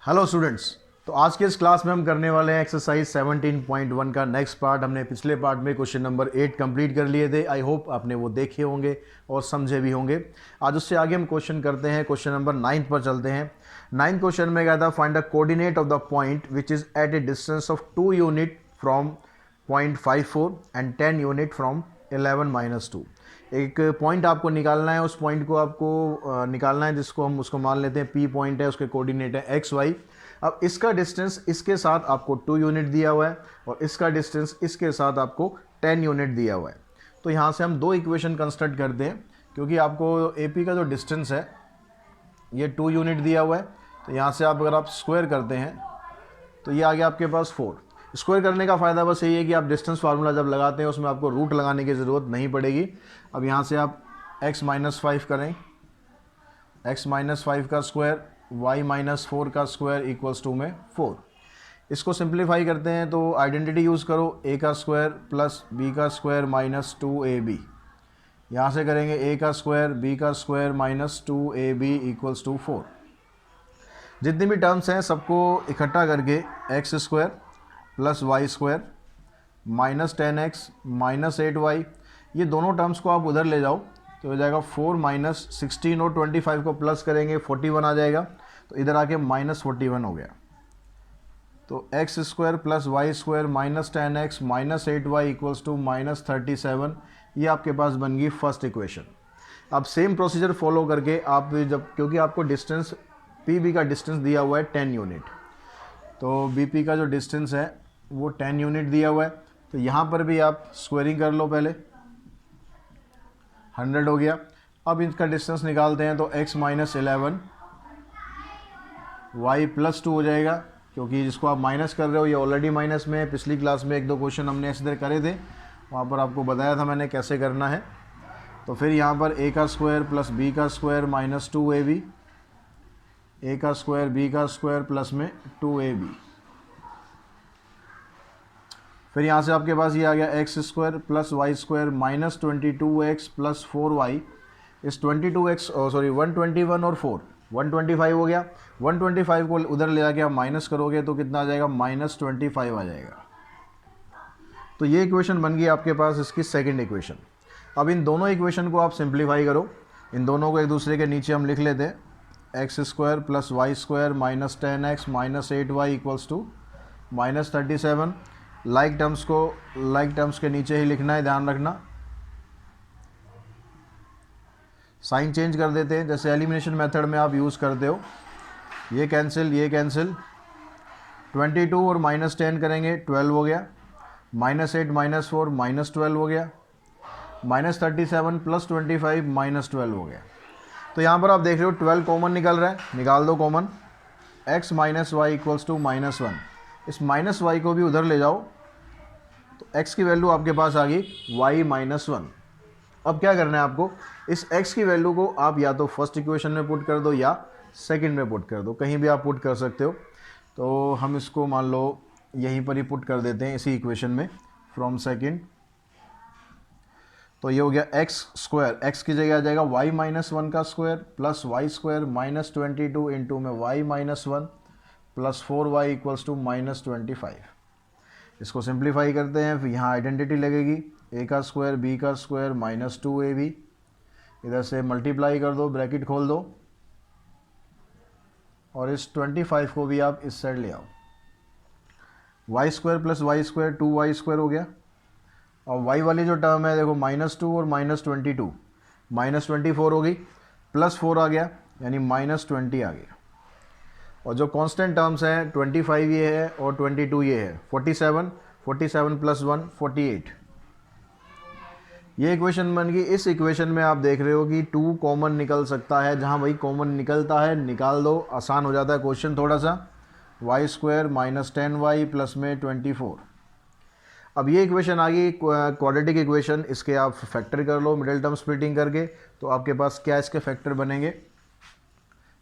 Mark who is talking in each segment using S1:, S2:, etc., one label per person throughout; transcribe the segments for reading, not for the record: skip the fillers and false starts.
S1: Hello students. तो आज के इस क्लास में हम करने वाले हैं एक्सरसाइज 17.1 का नेक्स्ट पार्ट। हमने पिछले पार्ट में क्वेश्चन नंबर 8 कंप्लीट कर लिए थे। आई होप आपने वो देखे होंगे और समझे भी होंगे। आज उससे आगे हम क्वेश्चन करते हैं। क्वेश्चन नंबर 9 पर चलते हैं। 9 क्वेश्चन में क्या था, find the coordinate of the point which is at a distance of 2 unit from point 54 and 10 unit from 11-2। एक पॉइंट आपको निकालना है। उस पॉइंट को आपको निकालना है जिसको हम उसको मान लेते हैं पी पॉइंट है, उसके कोऑर्डिनेट है एक्स वाई। अब इसका डिस्टेंस इसके साथ आपको 2 यूनिट दिया हुआ है और इसका डिस्टेंस इसके साथ आपको 10 यूनिट दिया हुआ है। तो यहाँ से हम दो इक्वेशन कंस्ट्रक्ट करते हैं, क्योंकि आपको एपी का जो डिस्टेंस है ये 2 यूनिट दिया हुआ है। तो यहाँ से आप अगर आप स्क्वायर करते हैं तो ये आ गया आपके पास 4। स्क्वायर करने का फ़ायदा बस यही है कि आप डिस्टेंस फार्मूला जब लगाते हैं उसमें आपको रूट लगाने की ज़रूरत नहीं पड़ेगी। अब यहाँ से आप x-5 करें, x-5 का स्क्वायर y-4 का स्क्वायर इक्वल्स टू में 4। इसको सिंप्लीफाई करते हैं तो आइडेंटिटी यूज़ करो, a का स्क्वायर प्लस b का स्क्वायर माइनस 2ab। यहाँ से करेंगे a का स्क्वायर b का square minus 2ab equals to 4। जितनी भी टर्म्स हैं सबको इकट्ठा करके x square plus y square minus 10x minus 8y, ये दोनों टर्म्स को आप उधर ले जाओ तो हो जाएगा 4 माइनस 16 और 25 को प्लस करेंगे 41 आ जाएगा। तो इधर आके माइनस 41 हो गया। तो x square plus y square minus 10x minus 8y equals to minus 37। ये आपके पास बन गई फर्स्ट इक्वेशन। अब सेम प्रोसीजर फॉलो करके आप जब, क्योंकि आपको डिस्टेंस पी बी का डिस्टेंस दिया हुआ है 10 यूनिट, तो बी पी का जो डिस्टेंस है वो 10 यूनिट दिया हुआ है। तो यहाँ पर भी आप स्क्वायरिंग कर लो, पहले 100 हो गया। अब इसका डिस्टेंस निकालते हैं तो x-11 y+2 हो जाएगा, क्योंकि जिसको आप माइनस कर रहे हो ये ऑलरेडी माइनस में है। पिछली क्लास में एक दो क्वेश्चन हमने इसी तरह करे थे, वहाँ पर आपको बताया था मैंने कैसे करना है। तो फिर यहाँ पर a का स्क्वायर प्लस b का स्क्वायर माइनस 2ab, a का स्क्वायर b का स्क्वायर प्लस में 2ab। फिर यहाँ से आपके पास ये आ गया x square plus y square minus 22x plus 4y। इस 121 और 4 125 हो गया। 125 को उधर ले जाके आप माइनस करोगे तो कितना आ जाएगा, माइनस 25 आ जाएगा। तो ये इक्वेशन बन गई आपके पास इसकी सेकंड इक्वेशन। अब इन दोनों इक्वेशन को आप सिंप्लीफाई करो। इन दोनों को एक दूसरे के नीचे हम लिख लेते हैं। X square plus y square minus 10x minus 8y equals to minus 37। Like terms के नीचे ही लिखना है, ध्यान रखना। साइन चेंज कर देते हैं, जैसे एलिमिनेशन मेथड में आप यूज़ करते हो। ये कैंसिल 22 और माइनस 10 करेंगे 12 हो गया। माइनस 8 माइनस 4 माइनस 12 हो गया। माइनस 37 प्लस 25 माइनस 12 हो गया। तो यहाँ पर आप देख रहे हो 12 कॉमन निकल रहा है, निकाल दो common. x minus y equals to minus 1। इस माइनस वाई को भी उधर ले जाओ तो x की वैल्यू आपके पास आ गई y-1। अब क्या करना है आपको, इस x की वैल्यू को आप या तो फर्स्ट इक्वेशन में पुट कर दो या सेकंड में पुट कर दो, कहीं भी आप पुट कर सकते हो। तो हम इसको मान लो यहीं पर ही पुट कर देते हैं, इसी इक्वेशन में, फ्रॉम सेकंड। तो ये हो गया एक्स स्क्वायर, एक्स की जगह आ जाएगा y-1 का square plus y square minus 22 into में y-1 plus 4y equals to minus 25। इसको सिंप्लीफाई करते हैं, फिर यहाँ आइडेंटिटी लगेगी, a का स्क्वायर b का स्क्वायर माइनस 2ab। इधर से मल्टीप्लाई कर दो, ब्रैकेट खोल दो और इस 25 को भी आप इस साइड ले आओ। Y square plus y square 2y square हो गया। और y वाली जो टर्म है देखो -2 और -22, -24 हो गई, +4 आ गया यानी -20 आ गया। और जो कांस्टेंट टर्म्स हैं 25 ये है और 22 ये है। 47 प्लस 1 48। ये इक्वेशन बन गई। इस इक्वेशन में आप देख रहे हो कि 2 कॉमन निकल सकता है, जहाँ वही कॉमन निकलता है निकाल दो, आसान हो जाता है क्वेश्चन थोड़ा सा। Y square minus 10y plus में 24। अब ये इक्वेशन आ गई क्वाड्रेटिक इक्वेशन। इसके आप फैक्टर कर लो मिडिल टर्म स्प्लिटिंग करके, तो आपके पास क्या इसके फैक्टर बनेंगे।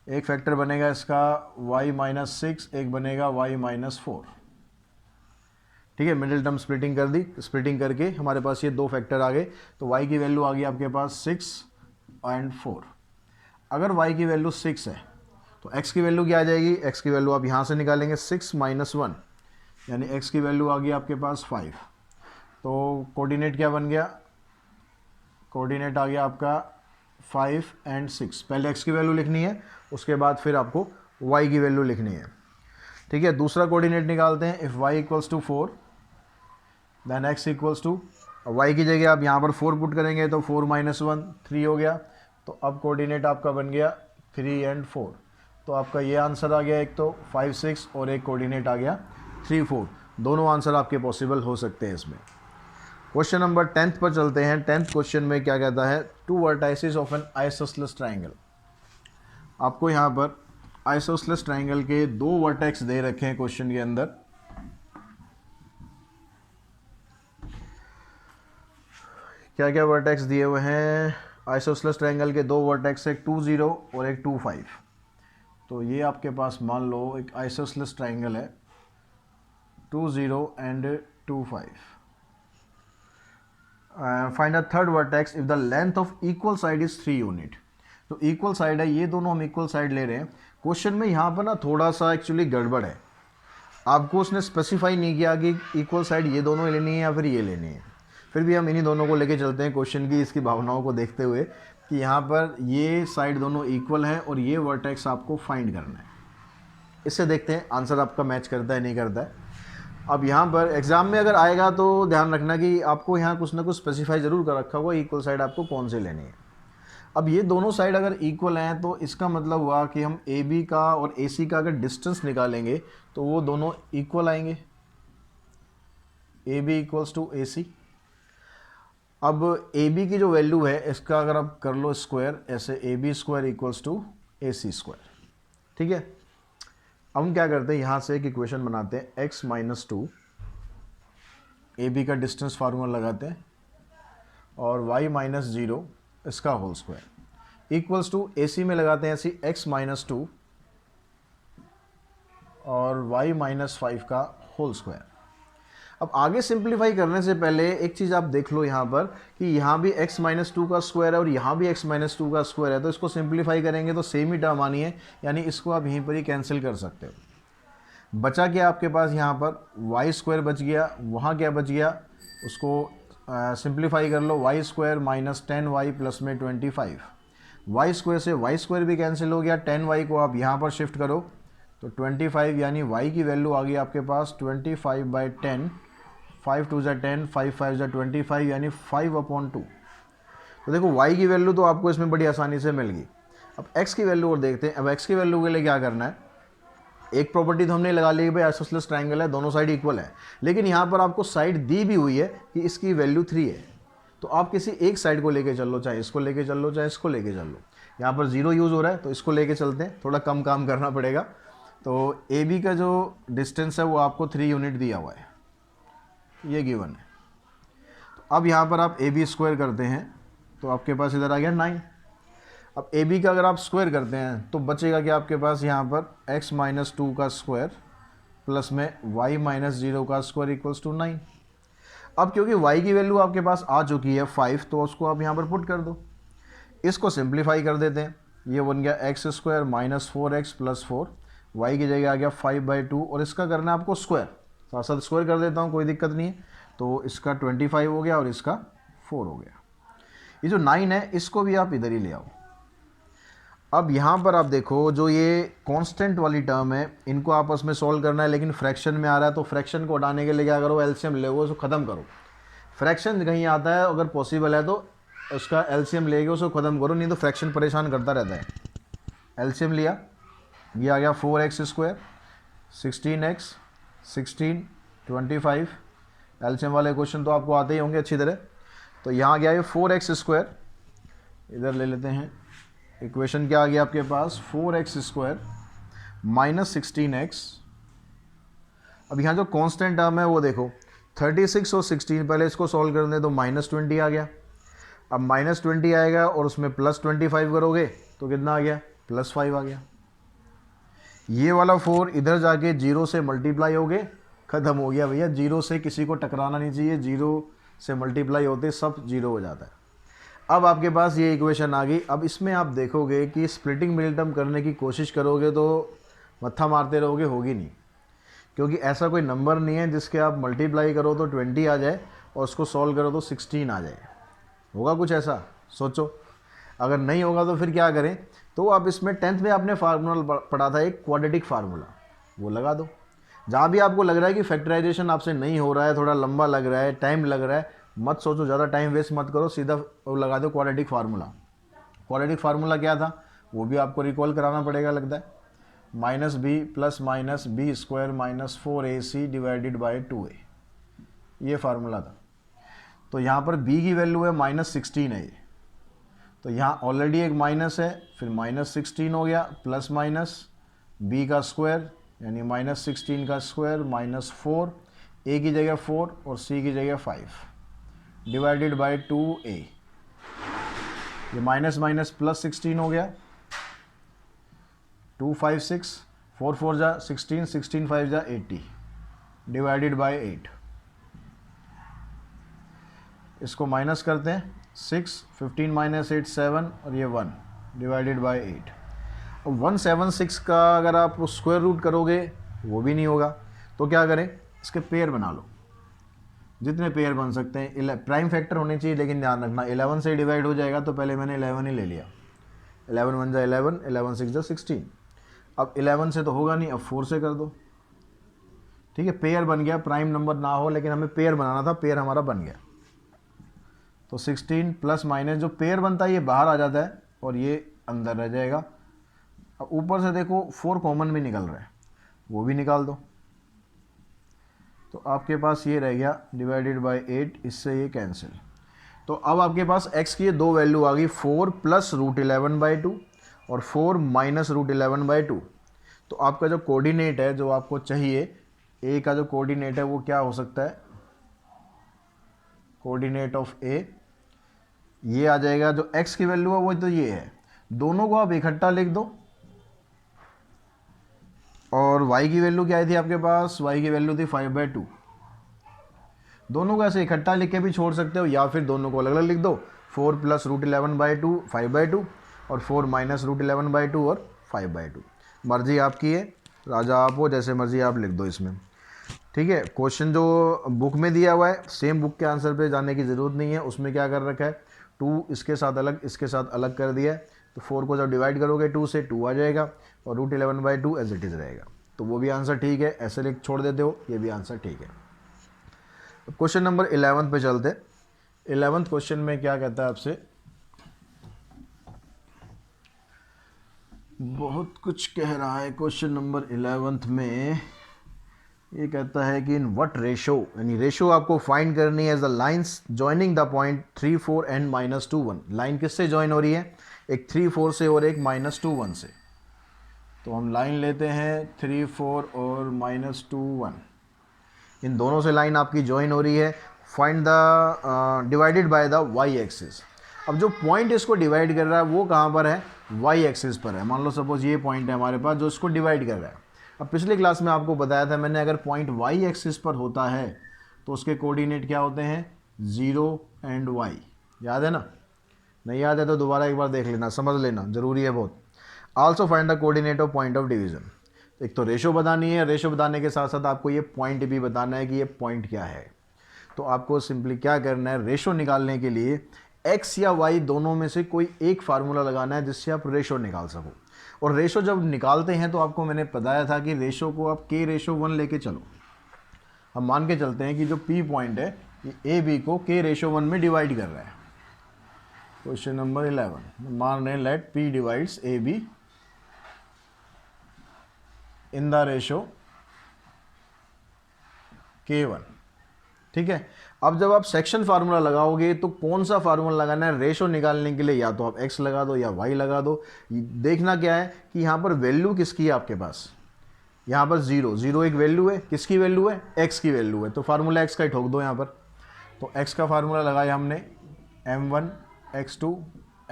S1: एक फैक्टर बनेगा इसका y-6, एक बनेगा y-4। ठीक है, मिडिल टर्म स्प्लिटिंग कर दी, स्प्लिटिंग करके हमारे पास ये दो फैक्टर आ गए। तो y की वैल्यू आ गई आपके पास 6 और 4। अगर y की वैल्यू 6 है तो x की वैल्यू क्या आ जाएगी, x की वैल्यू आप यहाँ से निकालेंगे 6 - 1, यानी x की वैल्यू आ गई आपके पास 5। तो कोऑर्डिनेट क्या बन गया, कोऑर्डिनेट आ गया आपका 5 और 6। पहले x की वैल्यू लिखनी है, उसके बाद फिर आपको y की वैल्यू लिखनी है। ठीक है, दूसरा कोऑर्डिनेट निकालते हैं। If y = 4 then x = y की जगह आप यहाँ पर 4 पुट करेंगे तो 4 - 1 3 हो गया। तो अब कोऑर्डिनेट आपका बन गया 3 और 4। तो आपका ये आंसर आ गया, एक तो 5 6 और एक कोऑर्डिनेट आ गया 3 4। दोनों आंसर आपके पॉसिबल हो सकते हैं इसमें। क्वेश्चन नंबर 10th पर चलते हैं। 10th क्वेश्चन में क्या कहता है, 2 vertices of N isosceles triangle. आपको यहाँ पर आइसोसेलेस ट्राइंगल के 2 वर्टेक्स दे रखे हैं क्वेश्चन के अंदर। क्या क्या वर्टेक्स दिए हुए हैं आइसोसेलेस ट्राइंगल के? 2 वर्टेक्स, एक 2 0 और एक 2 5। तो ये आपके पास मान लो एक आइसोसेलेस ट्राइंगल है 2 0 and 2 5। Find the third vertex if the length of equal side is 3 unit. तो इक्वल साइड है, ये दोनों हम इक्वल साइड ले रहे हैं। क्वेश्चन में यहाँ पर ना थोड़ा सा एक्चुअली गड़बड़ है, आपको उसने स्पेसिफाई नहीं किया कि इक्वल साइड ये दोनों लेनी है या फिर ये लेनी है। फिर भी हम इन्हीं दोनों को लेके चलते हैं क्वेश्चन की इसकी भावनाओं को देखते हुए कि यहाँ पर ये साइड दोनों इक्वल हैं और ये वर्टेक्स आपको फाइंड करना है। इससे देखते हैं आंसर आपका मैच करता है नहीं करता है। अब यहाँ पर एग्जाम में अगर आएगा तो ध्यान रखना कि आपको यहाँ कुछ ना कुछ स्पेसिफाई ज़रूर कर रखा होगा इक्वल साइड आपको कौन से लेनी है। अब ये दोनों साइड अगर इक्वल हैं तो इसका मतलब हुआ कि हम ए बी का और ए सी का अगर डिस्टेंस निकालेंगे तो वो दोनों इक्वल आएंगे, A B equals to A सी। अब ए बी की जो वैल्यू है इसका अगर आप कर लो स्क्वायर, ऐसे A B square equals to A C square. ठीक है, अब हम क्या करते हैं, यहाँ से एक इक्वेशन बनाते हैं x - 2, ए बी का डिस्टेंस फार्मूला लगाते हैं, और y - 0 इसका whole square equals to A सी में लगाते हैं ऐसी x - 2 और y - 5 का होल स्क्वायर। अब आगे सिंप्लीफाई करने से पहले एक चीज़ आप देख लो यहाँ पर कि यहाँ भी x - 2 का स्क्वायर है और यहाँ भी x - 2 का स्क्वायर है। तो इसको सिंप्लीफाई करेंगे तो सेम ही टर्म आनी है, यानी इसको आप यहीं पर ही कैंसिल कर सकते हो। बचा क्या आपके पास, यहाँ पर y स्क्वायर बच गया, वहाँ क्या बच गया, उसको सिंप्लीफाई कर लो, y स्क्वायर - 10y प्लस में 25। y स्क्वायर से y स्क्वायर भी कैंसिल हो गया, 10y को आप यहाँ पर शिफ्ट करो तो 25, यानी y की वैल्यू आ गई आपके पास 25/10, 5 2 = 10, 5 5 = 25, यानी 5/2। तो देखो y की वैल्यू तो आपको इसमें बड़ी आसानी से मिल गई। अब x की वैल्यू और देखते हैं। अब x की वैल्यू के लिए क्या करना है, एक प्रॉपर्टी तो हमने लगा ली कि भाई आइसोसेलेस ट्राइंगल है, दोनों साइड इक्वल है, लेकिन यहाँ पर आपको साइड दी भी हुई है कि इसकी वैल्यू 3 है। तो आप किसी एक साइड को लेके चल लो, चाहे इसको लेके चल लो चाहे इसको लेके चल लो। यहाँ पर 0 यूज़ हो रहा है तो इसको लेके चलते हैं, थोड़ा कम काम करना पड़ेगा। तो ए बी का जो डिस्टेंस है वो आपको 3 यूनिट दिया हुआ है, ये गिवन है। तो अब यहाँ पर आप ए बी स्क्वायर करते हैं तो आपके पास इधर आ गया 9। अब ए बी का अगर आप स्क्वायर करते हैं तो बचेगा कि आपके पास यहाँ पर x - 2 का स्क्वायर प्लस में y - 0 का स्क्वायर इक्वल्स टू 9। अब क्योंकि y की वैल्यू आपके पास आ चुकी है 5, तो उसको आप यहाँ पर पुट कर दो। इसको सिंप्लीफाई कर देते हैं, ये बन गया x square - 4x plus 4, y की जगह आ गया 5/2, और इसका करना है आपको स्क्वायर, साथ साथ स्क्वायर कर देता हूँ, कोई दिक्कत नहीं है। तो इसका 25 हो गया और इसका 4 हो गया। ये जो 9 है इसको भी आप इधर ही ले आओ। अब यहाँ पर आप देखो जो ये कांस्टेंट वाली टर्म है इनको आपस में सॉल्व करना है, लेकिन फ्रैक्शन में आ रहा है, तो फ्रैक्शन को हटाने के लिए क्या करो, एलसीएम ले उसको ख़त्म करो। फ्रैक्शन कहीं आता है, अगर पॉसिबल है तो उसका एलसीएम लेके उसको ख़त्म करो, नहीं तो फ्रैक्शन परेशान करता रहता है। एलसीएम लिया, ये आ गया 4x स्क्वायर, 16x, 16, 25। एलसीएम वाले क्वेश्चन तो आपको आते ही होंगे अच्छी तरह। तो यहाँ गया ये 4x स्क्वायर, इधर ले लेते हैं। इक्वेशन क्या आ गया आपके पास, 4x स्क्वायर - 16x। अब यहाँ जो कांस्टेंट टर्म है वो देखो 36 और 16, पहले इसको सॉल्व कर दें तो -20 आ गया। अब -20 आएगा और उसमें +25 करोगे तो कितना आ गया, +5 आ गया। ये वाला 4 इधर जाके 0 से मल्टीप्लाई हो गए, ख़त्म हो गया भैया। 0 से किसी को टकराना नहीं चाहिए, 0 से मल्टीप्लाई होते सब 0 हो जाता है। अब आपके पास ये इक्वेशन आ गई। अब इसमें आप देखोगे कि स्प्लिटिंग मिडिल टर्म करने की कोशिश करोगे तो मत्था मारते रहोगे, होगी नहीं, क्योंकि ऐसा कोई नंबर नहीं है जिसके आप मल्टीप्लाई करो तो 20 आ जाए और उसको सॉल्व करो तो 16 आ जाए। होगा कुछ ऐसा? सोचो। अगर नहीं होगा तो फिर क्या करें? तो आप इसमें 10th में आपने फार्मूला पढ़ा था, एक क्वाड्रेटिक फार्मूला, वो लगा दो। जहाँ भी आपको लग रहा है कि फैक्टराइजेशन आपसे नहीं हो रहा है, थोड़ा लंबा लग रहा है, टाइम लग रहा है, मत सोचो, ज़्यादा टाइम वेस्ट मत करो, सीधा वो लगा दो क्वाड्रेटिक फार्मूला। क्वाड्रेटिक फार्मूला क्या था वो भी आपको रिकॉल कराना पड़ेगा लगता है। -b plus minus b square minus 4ac divided by 2a, ये फार्मूला था। तो यहाँ पर b की वैल्यू है -16 है ये, तो यहाँ ऑलरेडी एक माइनस है, फिर -16 हो गया, प्लस माइनस b का स्क्वायर यानी -16 का स्क्वायर -4, a की जगह 4 और c की जगह 5 डिवाइडेड बाई 2a। ये माइनस माइनस प्लस 16 हो गया, 2 5 6, 4 4 जा 16, 16 5 जा 80 डिवाइडेड बाई 8। इसको माइनस करते हैं, 6, 15 माइनस 8 7 और ये 1 डिवाइडेड बाई 8। 176 का अगर आप स्क्वायर रूट करोगे वो भी नहीं होगा, तो क्या करें, इसके पेयर बना लो, जितने पेयर बन सकते हैं। प्राइम फैक्टर होने चाहिए, लेकिन ध्यान रखना 11 से डिवाइड हो जाएगा, तो पहले मैंने 11 ही ले लिया। 11 1 जा 11, 11 6 जा 16। अब 11 से तो होगा नहीं, अब 4 से कर दो, ठीक है, पेयर बन गया। प्राइम नंबर ना हो, लेकिन हमें पेयर बनाना था, पेयर हमारा बन गया। तो 16 प्लस माइनस जो पेयर बनता है ये बाहर आ जाता है और ये अंदर रह जाएगा। अब ऊपर से देखो 4 कॉमन भी निकल रहा है, वो भी निकाल दो, तो आपके पास ये रह गया डिवाइडेड बाई 8, इससे ये कैंसिल। तो अब आपके पास x की ये दो वैल्यू आ गई, 4 प्लस √11/2 और 4 माइनस √11/2। तो आपका जो कोऑर्डिनेट है, जो आपको चाहिए, a का जो कोऑर्डिनेट है वो क्या हो सकता है, कोऑर्डिनेट ऑफ a ये आ जाएगा। जो x की वैल्यू है वो तो ये है, दोनों को आप इकट्ठा लिख दो। और y की वैल्यू क्या आई थी आपके पास, y की वैल्यू थी 5/2। दोनों को ऐसे इकट्ठा लिख के भी छोड़ सकते हो, या फिर दोनों को अलग अलग लिख दो। 4 प्लस √11/2 5/2 और 4 माइनस √11/2 और 5/2। मर्जी आपकी है, राजा आप हो, जैसे मर्जी आप लिख दो इसमें, ठीक है। क्वेश्चन जो बुक में दिया हुआ है, सेम बुक के आंसर पे जाने की ज़रूरत नहीं है। उसमें क्या कर रखा है, 2 इसके साथ अलग, इसके साथ अलग कर दिया है। तो 4 को जब डिवाइड करोगे 2 से, 2 आ जाएगा और √11/2 एज इट इज़ रहेगा। तो वो भी आंसर ठीक है, ऐसे लिख छोड़ देते हो, ये भी आंसर ठीक है। क्वेश्चन नंबर 11 पे चलते। 11th क्वेश्चन में क्या कहता है आपसे, बहुत कुछ कह रहा है। क्वेश्चन नंबर 11th में ये कहता है कि इन व्हाट रेशो, यानी रेशो आपको फाइंड करनी है, as the lines joining the point 3 4 and -2 1। Line किससे जॉइन हो रही है, एक 3 4 से और एक -2 1 से। तो हम लाइन लेते हैं 3 4 और -2 1, इन दोनों से लाइन आपकी ज्वाइन हो रही है। Find the divided by the y axis. अब जो पॉइंट इसको डिवाइड कर रहा है वो कहाँ पर है, वाई एक्सिस पर है। मान लो सपोज ये पॉइंट है हमारे पास जो इसको डिवाइड कर रहा है। अब पिछली क्लास में आपको बताया था मैंने, अगर पॉइंट वाई एक्सिस पर होता है तो उसके कोऑर्डिनेट क्या होते हैं, 0 एंड वाई। याद है ना? नहीं याद है तो दोबारा एक बार देख लेना, समझ लेना, ज़रूरी है बहुत। Also find the coordinate of point of division. एक तो रेशो बतानी है, रेशो बताने के साथ साथ आपको ये पॉइंट भी बताना है कि ये पॉइंट क्या है। तो आपको सिंपली क्या करना है, रेशो निकालने के लिए x या y दोनों में से कोई एक फार्मूला लगाना है जिससे आप रेशो निकाल सको। और रेशो जब निकालते हैं तो आपको मैंने बताया था कि रेशो को आप k/1 लेके चलो। हम मान के चलते हैं कि जो P पॉइंट है ये ए बी को k/1 में डिवाइड कर रहा है। क्वेश्चन नंबर 11 मान रहे हैं let P divides A B in the ratio k1, ठीक है। अब जब आप सेक्शन फार्मूला लगाओगे तो कौन सा फार्मूला लगाना है रेशो निकालने के लिए, या तो आप x लगा दो या y लगा दो। देखना क्या है कि यहाँ पर वैल्यू किसकी है आपके पास, यहाँ पर 0 एक वैल्यू है, किसकी वैल्यू है, x की वैल्यू है, तो फार्मूला x का ही ठोक दो यहाँ पर। तो x का फार्मूला लगाया हमने m1 x2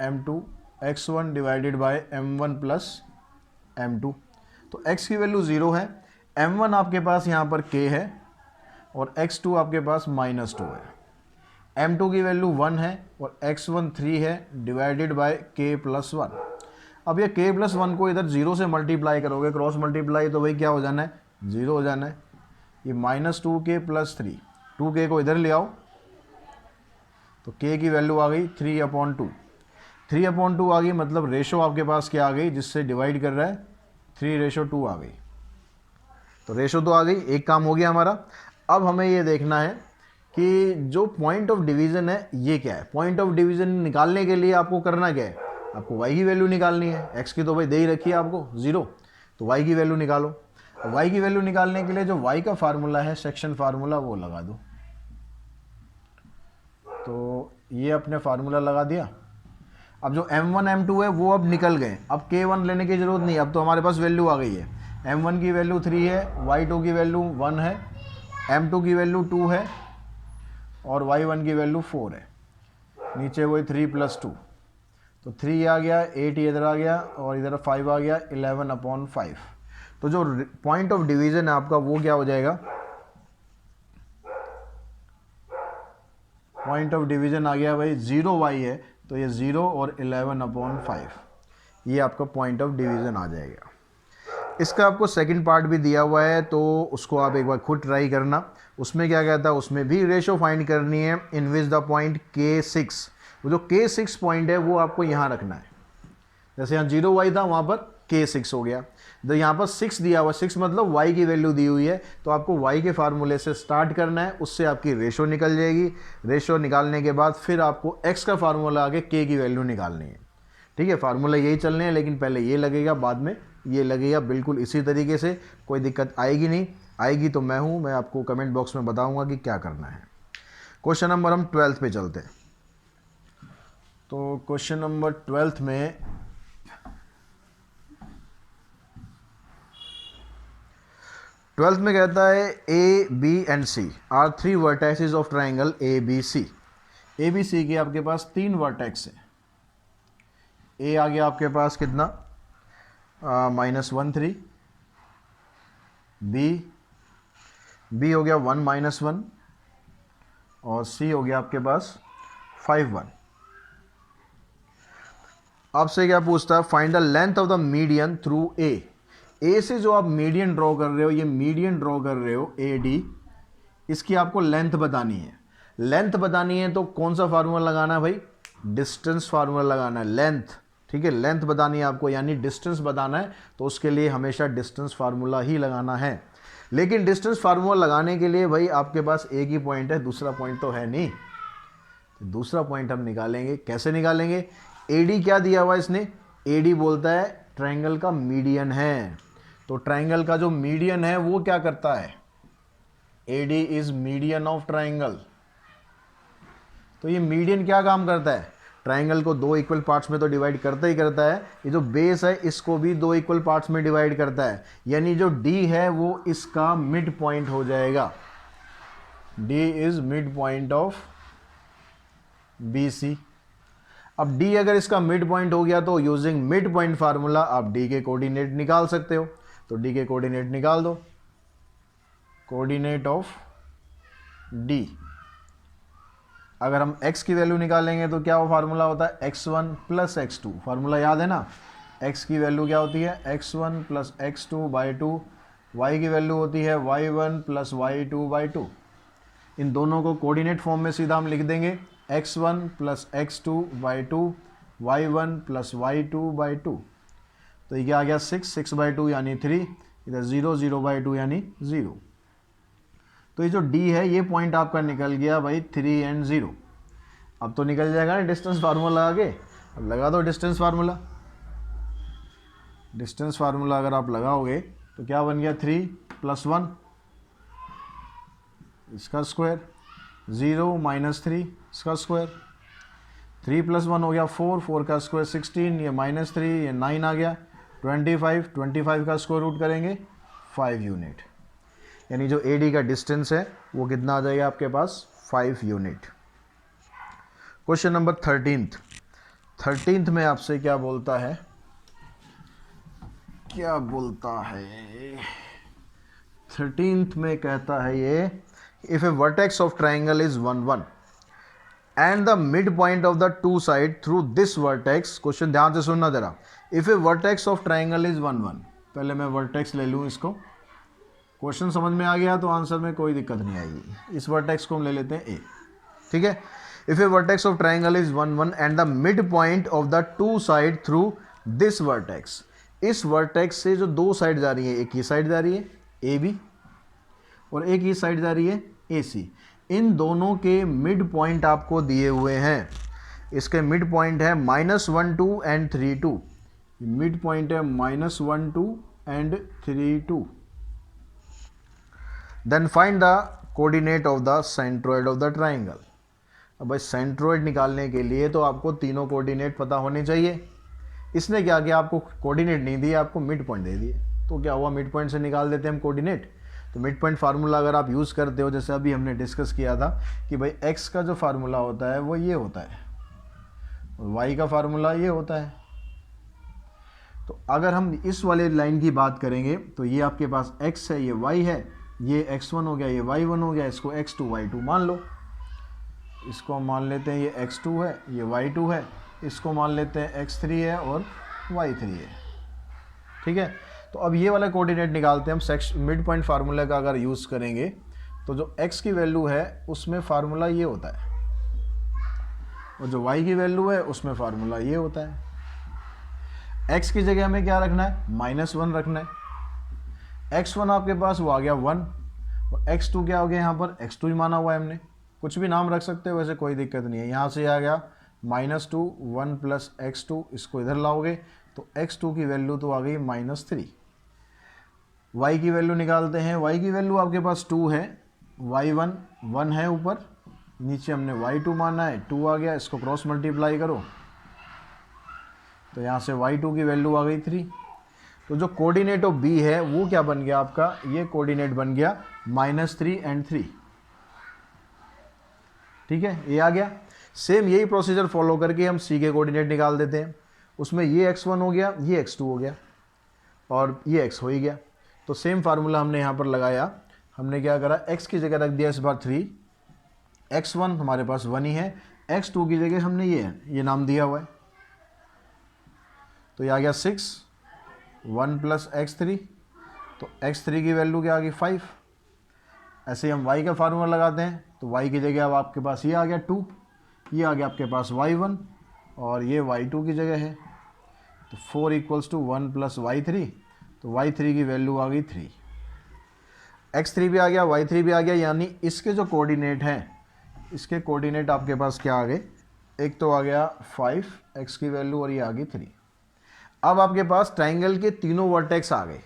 S1: m2 x1 divided by m1 plus m2। तो x की वैल्यू 0 है, m1 आपके पास यहाँ पर k है और x2 आपके पास -2 है। m2 की वैल्यू 1 है और x1 3 है डिवाइडेड बाय k+1। अब ये k+1 को इधर 0 से मल्टीप्लाई करोगे, क्रॉस मल्टीप्लाई, तो भाई क्या हो जाना है, 0 हो जाना है। ये -2k+3, 2k को इधर ले आओ तो k की वैल्यू आ गई 3/2। 3/2 आ गई, मतलब रेशो आपके पास क्या आ गई, जिससे डिवाइड कर रहा है 3:2 आ गई। तो रेशो तो आ गई, एक काम हो गया हमारा। अब हमें ये देखना है कि जो पॉइंट ऑफ डिवीज़न है ये क्या है। पॉइंट ऑफ डिवीज़न निकालने के लिए आपको करना क्या है, आपको y की वैल्यू निकालनी है। x की तो भाई दे ही रखी है आपको 0, तो y की वैल्यू निकालो। y की वैल्यू निकालने के लिए जो y का फार्मूला है, सेक्शन फार्मूला, वो लगा दो। तो ये अपने फार्मूला लगा दिया। अब जो m1 m2 है वो अब निकल गए, अब k1 लेने की ज़रूरत नहीं, अब तो हमारे पास वैल्यू आ गई है। m1 की वैल्यू 3 है, y2 की वैल्यू 1 है, m2 की वैल्यू 2 है और y1 की वैल्यू 4 है। नीचे वही 3+2, तो 3 आ गया, 8 इधर आ गया और इधर 5 आ गया, 11/5। तो जो पॉइंट ऑफ डिवीज़न है आपका वो क्या हो जाएगा, पॉइंट ऑफ डिवीज़न आ गया भाई 0y है, तो ये 0 और 11/5, ये आपका पॉइंट ऑफ डिवीज़न आ जाएगा। इसका आपको सेकंड पार्ट भी दिया हुआ है, तो उसको आप एक बार खुद ट्राई करना। उसमें क्या कहता है, उसमें भी रेशो फाइंड करनी है इन विच द पॉइंट k6। वो जो k6 पॉइंट है वो आपको यहाँ रखना है। जैसे यहाँ 0y था, वहाँ पर k6 हो गया। तो यहाँ पर 6 दिया हुआ, 6 मतलब y की वैल्यू दी हुई है, तो आपको y के फार्मूले से स्टार्ट करना है, उससे आपकी रेशो निकल जाएगी। रेशो निकालने के बाद फिर आपको x का फार्मूला आगे k की वैल्यू निकालनी है। ठीक है, फार्मूला यही चलने हैं, लेकिन पहले ये लगेगा, बाद में ये लगेगा। बिल्कुल इसी तरीके से, कोई दिक्कत आएगी नहीं, आएगी तो मैं आपको कमेंट बॉक्स में बताऊंगा कि क्या करना है। क्वेश्चन नंबर हम 12th पे चलते हैं। तो क्वेश्चन नंबर 12th में कहता है A B and C are 3 vertexes of triangle A B C. A B C के आपके पास 3 वर्टेक्स है। ए आ गया आपके पास कितना, -1 3, बी हो गया 1 -1 और सी हो गया आपके पास 5 1। आपसे क्या पूछता है, find the length of the median through a से जो आप मीडियन ड्रॉ कर रहे हो, ये मीडियन ड्रॉ कर रहे हो ए डी, इसकी आपको लेंथ बतानी है। लेंथ बतानी है तो कौन सा फार्मूला लगाना है भाई, डिस्टेंस फार्मूला लगाना है, लेंथ। ठीक है, लेंथ बतानी है आपको, यानी डिस्टेंस बताना है, तो उसके लिए हमेशा डिस्टेंस फार्मूला ही लगाना है। लेकिन डिस्टेंस फार्मूला लगाने के लिए भाई आपके पास एक ही पॉइंट है, दूसरा पॉइंट तो है नहीं। तो दूसरा पॉइंट हम निकालेंगे, कैसे निकालेंगे, एडी क्या दिया हुआ इसने, एडी बोलता है ट्रायंगल का मीडियन है। तो ट्रायंगल का जो मीडियन है वो क्या करता है, AD is median of triangle. तो ये मीडियन क्या काम करता है, ट्रायंगल को 2 इक्वल पार्ट्स में तो डिवाइड करता ही करता है। ये जो बेस है इसको भी 2 इक्वल पार्ट्स में डिवाइड करता है, यानी जो डी है वो इसका मिड पॉइंट हो जाएगा। D is mid point of B C. अब डी अगर इसका मिड पॉइंट हो गया तो यूजिंग मिड पॉइंट फार्मूला आप डी के कोऑर्डिनेट निकाल सकते हो। तो डी के कोऑर्डिनेट निकाल दो, कोऑर्डिनेट ऑफ डी। अगर हम x की वैल्यू निकालेंगे तो क्या वो फार्मूला होता है, x1 + x2। फार्मूला याद है ना, x की वैल्यू क्या होती है, x1 + x2/2। y की वैल्यू होती है y1 + y2/2। इन दोनों को कोऑर्डिनेट फॉर्म में सीधा हम लिख देंगे, x1 + x2/2, y1 + y2/2। तो ये क्या आ गया, 6/2 यानी 3, इधर 0/2 यानी 0। तो ये जो D है ये पॉइंट आपका निकल गया भाई 3 और 0। अब तो निकल जाएगा ना डिस्टेंस फार्मूला आगे। अब लगा दो डिस्टेंस फार्मूला। डिस्टेंस फार्मूला अगर आप लगाओगे तो क्या बन गया, 3 + 1 इसका स्क्वायर, 0 - 3 इसका स्क्वायर, 3 + 1 हो गया 4, 4 का स्क्वायर 16, ये -3, ये 9 आ गया, 25, 25 का स्क्वायर रूट करेंगे 5 यूनिट। यानी जो AD का डिस्टेंस है वो कितना आ जाएगा आपके पास, 5 यूनिट। क्वेश्चन नंबर 13th में आपसे क्या बोलता है, क्या बोलता है 13th में कहता है ये, if A vertex of triangle is 1 1, and the mid point of the two side through this vertex, question ध्यान से सुनना जरा, if A vertex of triangle is 1 1, पहले मैं वर्टेक्स ले लूँ इसको, क्वेश्चन समझ में आ गया तो आंसर में कोई दिक्कत नहीं आएगी। इस वर्टेक्स को हम ले लेते हैं ए, ठीक है। If A vertex of triangle is 1 1 and the mid point of the two side through this vertex, इस वर्टेक्स से जो दो साइड जा रही है, एक ही साइड जा रही है ए बी और एक ही साइड जा रही है ए सी, इन दोनों के मिड पॉइंट आपको दिए हुए हैं। इसके मिड पॉइंट है -1 2 एंड 3 2, मिड पॉइंट है -1 2 and 3 2। Then find the coordinate of the centroid of the triangle. अब भाई सेंट्रोइड निकालने के लिए तो आपको तीनों कोऑर्डिनेट पता होने चाहिए। इसने क्या किया, आपको कोऑर्डिनेट नहीं दिए, आपको मिड पॉइंट दे दिए, तो क्या हुआ, मिड पॉइंट से निकाल देते हैं हम कोऑर्डिनेट। तो मिड पॉइंट फार्मूला अगर आप यूज़ करते हो, जैसे अभी हमने डिस्कस किया था कि भाई एक्स का जो फार्मूला होता है वो ये होता है और वाई का फार्मूला ये होता है। तो अगर हम इस वाले लाइन की बात करेंगे तो ये आपके पास x है, ये y है, ये x1 हो गया, ये y1 हो गया, इसको x2 y2 मान लो। इसको हम मान लेते हैं ये x2 है, ये y2 है, इसको मान लेते हैं x3 है और y3 है, ठीक है। तो अब ये वाला कोऑर्डिनेट निकालते हैं हम। मिड पॉइंट फार्मूला का अगर यूज़ करेंगे तो जो x की वैल्यू है उसमें फार्मूला ये होता है और जो y की वैल्यू है उसमें फार्मूला ये होता है। x की जगह हमें क्या रखना है, -1 रखना है। x1 आपके पास वो आ गया 1 और x2 क्या हो गया, यहाँ पर x2 ही माना हुआ है हमने, कुछ भी नाम रख सकते हो वैसे कोई दिक्कत नहीं है। यहाँ से आ गया -2 1 + x2, इसको इधर लाओगे तो x2 की वैल्यू तो आ गई -3। y की वैल्यू निकालते हैं, y की वैल्यू आपके पास 2 है, y1 1 है ऊपर, नीचे हमने y2 माना है, 2 आ गया, इसको क्रॉस मल्टीप्लाई करो तो यहाँ से y2 की वैल्यू आ गई 3। तो जो कोऑर्डिनेट ऑफ b है वो क्या बन गया आपका, ये कोऑर्डिनेट बन गया -3 एंड 3, ठीक है, ये आ गया। सेम यही प्रोसीजर फॉलो करके हम c के कोऑर्डिनेट निकाल देते हैं। उसमें ये x1 हो गया, ये x2 हो गया और ये x हो ही गया। तो सेम फार्मूला हमने यहाँ पर लगाया, हमने क्या करा, x की जगह रख दिया इस बार 3, x1 हमारे पास 1 ही है, x2 की जगह हमने ये नाम दिया हुआ है, तो ये आ गया 6 1 + x3, तो x3 की वैल्यू क्या आ गई 5। ऐसे ही हम y का फार्मूला लगाते हैं तो y की जगह अब आपके पास ये आ गया 2, ये आ गया आपके पास y1 और ये y2 की जगह है, तो 4 = 1 + y3, तो y3 की वैल्यू आ गई 3। x3 भी आ गया, y3 भी आ गया, यानी इसके जो कोऑर्डिनेट हैं, इसके कोऑर्डिनेट आपके पास क्या आ गए, एक तो आ गया 5 x की वैल्यू और ये आ गई 3। अब आपके पास ट्राइंगल के तीनों वर्टेक्स आ गए,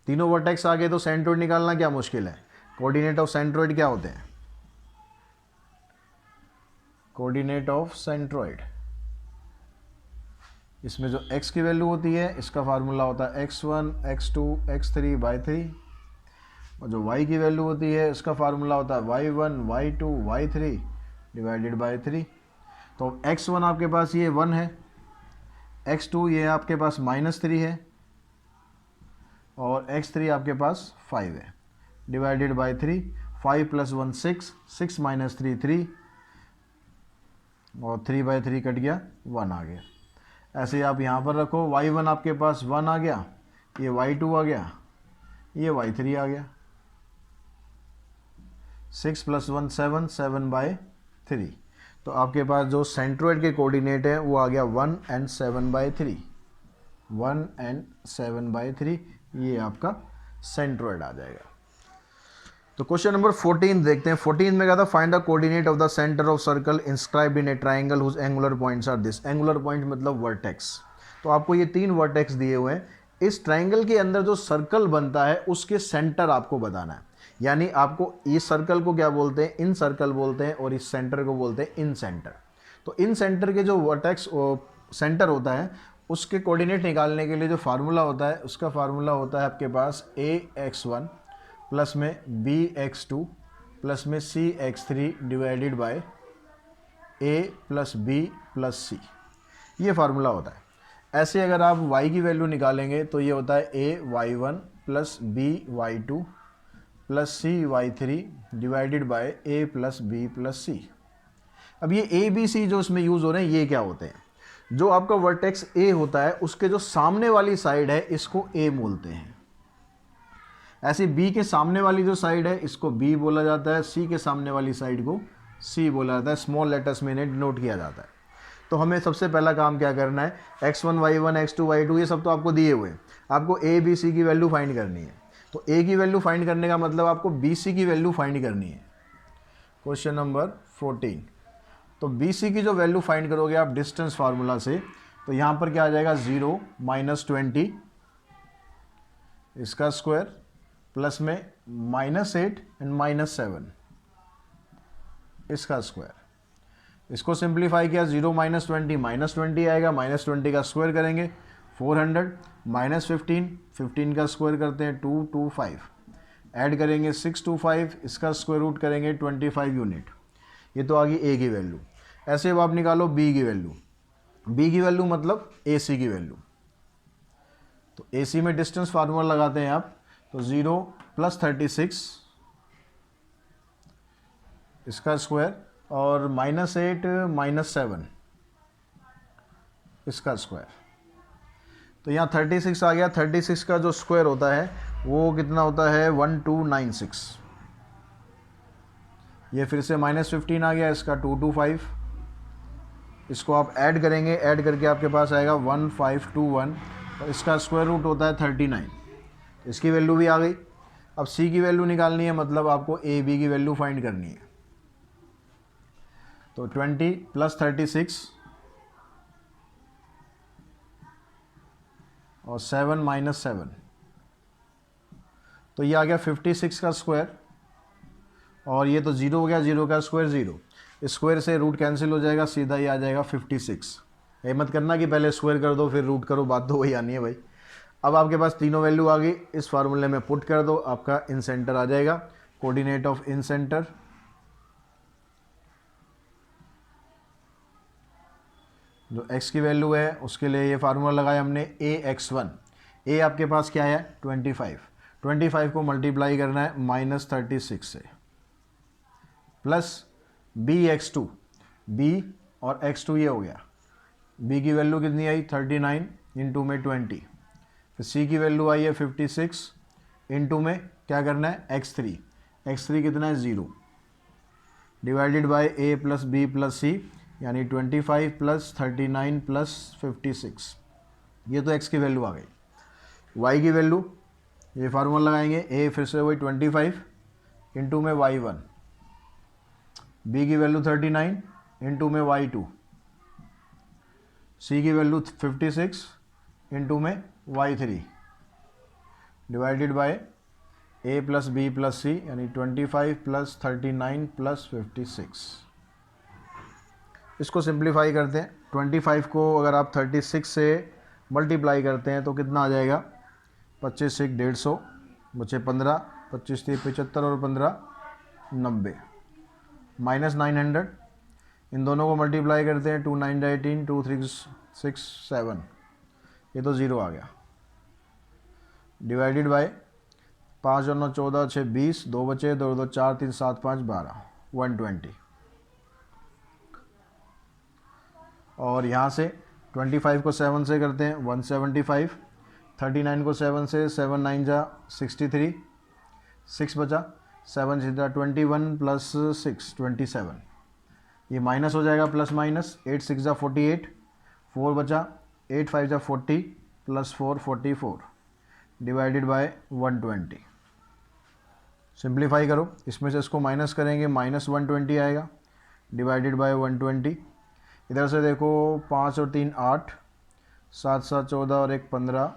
S1: तीनों वर्टेक्स आ गए तो सेंट्रोइड निकालना क्या मुश्किल है। कोऑर्डिनेट ऑफ सेंट्रोइड क्या होते हैं, कोऑर्डिनेट ऑफ सेंट्रोइड, इसमें जो x की वैल्यू होती है इसका फार्मूला होता है x1 x2 x3/3 और जो y की वैल्यू होती है इसका फार्मूला होता है y1 y2 y3/3। तो x1 आपके पास ये 1 है, x2 ये आपके पास -3 है और x3 आपके पास 5 है, /3, 5 + 1 6, 6 - 3 3 और 3/3 कट गया, 1 आ गया। ऐसे आप यहाँ पर रखो, y1 आपके पास 1 आ गया, ये y2 आ गया, ये y3 आ गया, 6 + 1 7, 7/3। तो आपके पास जो सेंट्रोइड के कोऑर्डिनेट है वो आ गया 1 and 7/3, 1 and 7/3, ये आपका सेंट्रोइड आ जाएगा। तो क्वेश्चन नंबर 14 देखते हैं। 14 में क्या था, find the coordinate of the centre of circle inscribed in a triangle whose angular points are this. Angular point मतलब वर्टेक्स। तो आपको ये 3 वर्टेक्स दिए हुए हैं, इस ट्राइंगल के अंदर जो सर्कल बनता है उसके सेंटर आपको बताना है। यानी आपको इस सर्कल को क्या बोलते हैं, इन सर्कल बोलते हैं, और इस सेंटर को बोलते हैं इन सेंटर। तो इन सेंटर के जो वर्टेक्स सेंटर होता है उसके कोऑर्डिनेट निकालने के लिए जो फार्मूला होता है उसका फार्मूला होता है आपके पास ax1 प्लस में bx2 प्लस में cx3 divided by a + b + c, ये फार्मूला होता है। ऐसे अगर आप y की वैल्यू निकालेंगे तो ये होता है ay1 plus by2 plus cy3 divided by a + b + c। अब ये ए बी सी जो इसमें यूज़ हो रहे हैं ये क्या होते हैं, जो आपका वर्टेक्स ए होता है उसके जो सामने वाली साइड है इसको ए बोलते हैं। ऐसे बी के सामने वाली जो साइड है इसको बी बोला जाता है, सी के सामने वाली साइड को सी बोला जाता है, स्मॉल लेटर्स में इन्हें डिनोट किया जाता है। तो हमें सबसे पहला काम क्या करना है, x1 y1 x2 y2 ये सब तो आपको दिए हुए हैं, आपको ए बी सी की वैल्यू फाइंड करनी है। तो ए की वैल्यू फाइंड करने का मतलब आपको बी सी की वैल्यू फाइंड करनी है। Question number 14। तो बी सी की जो वैल्यू फाइंड करोगे आप डिस्टेंस फार्मूला से, तो यहाँ पर क्या आ जाएगा 0 -20 इसका स्क्वायर प्लस में -8 एंड -7 इसका स्क्वायर। इसको सिंप्लीफाई किया 0 -20 -20 आएगा, -20 का स्क्वायर करेंगे 400 -15 15 का स्क्वायर करते हैं 225 ऐड करेंगे 625 इसका स्क्वायर रूट करेंगे 25 यूनिट। ये तो आ गई ए की वैल्यू। ऐसे अब आप निकालो बी की वैल्यू। बी की वैल्यू मतलब ए सी की वैल्यू। तो ए सी में डिस्टेंस फार्मूला लगाते हैं आप, तो 0 + 36 इसका स्क्वायर और -8 -7 इसका स्क्वायर। तो यहाँ 36 आ गया। 36 का जो स्क्वायर होता है वो कितना होता है 1296। ये फिर से -15 आ गया, इसका 225। इसको आप ऐड करेंगे, ऐड करके आपके पास आएगा 1521 और इसका स्क्वायर रूट होता है 39। इसकी वैल्यू भी आ गई। अब सी की वैल्यू निकालनी है, मतलब आपको ए बी की वैल्यू फाइंड करनी है। तो 20 + 36 और 7 - 7, तो ये आ गया 56 का स्क्वायर। और ये तो 0 हो गया, 0 का स्क्वायर 0, स्क्वायर से रूट कैंसिल हो जाएगा, सीधा ये आ जाएगा 56। ये मत करना कि पहले स्क्वायर कर दो फिर रूट करो, बात तो वही आनी है भाई। अब आपके पास तीनों वैल्यू आ गई, इस फार्मूले में पुट कर दो, आपका इन सेंटर आ जाएगा। कोऑर्डिनेट ऑफ इन सेंटर, जो x की वैल्यू है उसके लिए ये फार्मूला लगाया हमने ax1। a आपके पास क्या है 25, 25 को मल्टीप्लाई करना है -36 से, प्लस bx2, b और x2 ये हो गया। b की वैल्यू कितनी आई 39 इंटू में 20, फिर c की वैल्यू आई है 56 इंटू में क्या करना है x3, x3 कितना है 0 divided by a + b + c यानी 25 + 39 + 56। ये तो x की वैल्यू आ गई। y की वैल्यू ये फार्मूला लगाएंगे, a फिर से वही 25 इंटू में y1, b की वैल्यू 39 इंटू में y2, c की वैल्यू 56 इंटू में y3 divided by a + b + c यानी 25 + 39 + 56। इसको सिंप्लीफाई करते हैं। 25 को अगर आप 36 से मल्टीप्लाई करते हैं तो कितना आ जाएगा 25 से 150 बचे 15, 25 से 75 और 15 90 -900। इन दोनों को मल्टीप्लाई करते हैं 2 9 18 2 3 6 7, ये तो 0 आ गया। डिवाइडेड बाय 5 और 9 14 6 20, 2 बचे 2 2 4 3 7 5 12 120। और यहाँ से 25 को 7 से करते हैं 175, 39 को 7 से 7 9 जा 63, 6 बचा 7 सीधा 21 + 6 27, ये माइनस हो जाएगा प्लस माइनस 8 6 जा 48, 4 बचा 8 5 जा 40 + 4 44 डिवाइडेड बाय 120। सिंप्लीफाई करो, इसमें से इसको माइनस करेंगे -120 आएगा डिवाइडेड बाय 120। इधर से देखो 5 और 3 8, 7 7 14 और 1 15,